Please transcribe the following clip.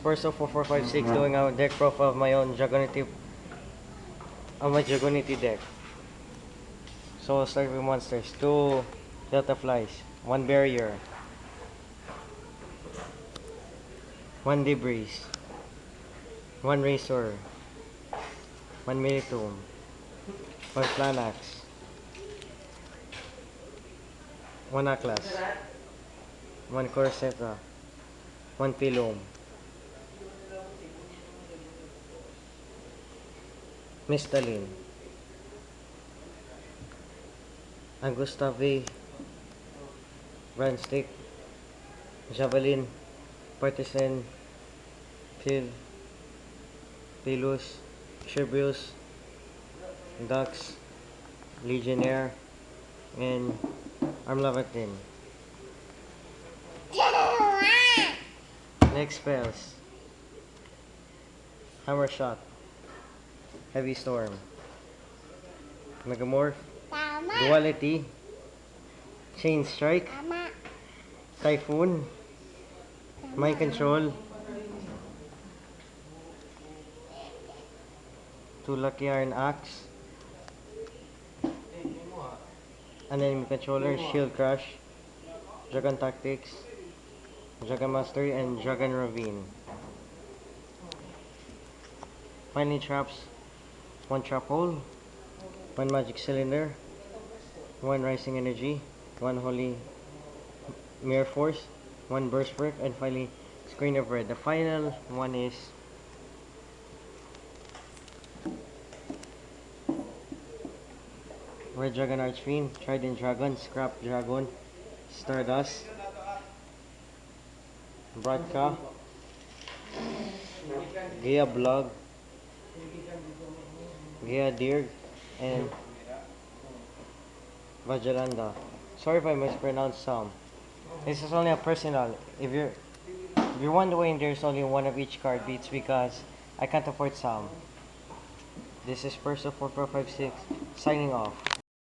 Perso 4456 doing a deck profile of my own Dragonity deck. So I'll start with monsters. 2 Delta Flies, 1 Barrier, 1 Debris, 1 Razor, 1 Militum, 1 Flanax, 1 Atlas, 1 Corsetta, 1 Pilum, Mistalin, Angustavi, Brandstick, Javelin, Partisan, Pilus, Sherbrius, Dux, Legionnaire, and Armlavatin. Next spells: Hammer Shot, Heavy Storm, Megamorph, Duality, Chain Strike, Typhoon, Mind Control, 2 Lucky Iron Axe, an enemy controller, Shield Crush, Dragon Tactics, Dragon Mastery, and Dragon Ravine. Finally traps: 1 Trap Hole, 1 Magic Cylinder, 1 Rising Energy, 1 Holy Mirror Force, 1 Burst Brick, and finally Screen of Red. The final one is Red Dragon Archfiend, Trident Dragon, Scrap Dragon, Stardust, Bradka, Gaia Blog, Gaia Dirg, and Vajralanda. Sorry if I mispronounced some. This is only a personal. If you're wondering there's only one of each card, it's because I can't afford some. This is Perso 4456 signing off.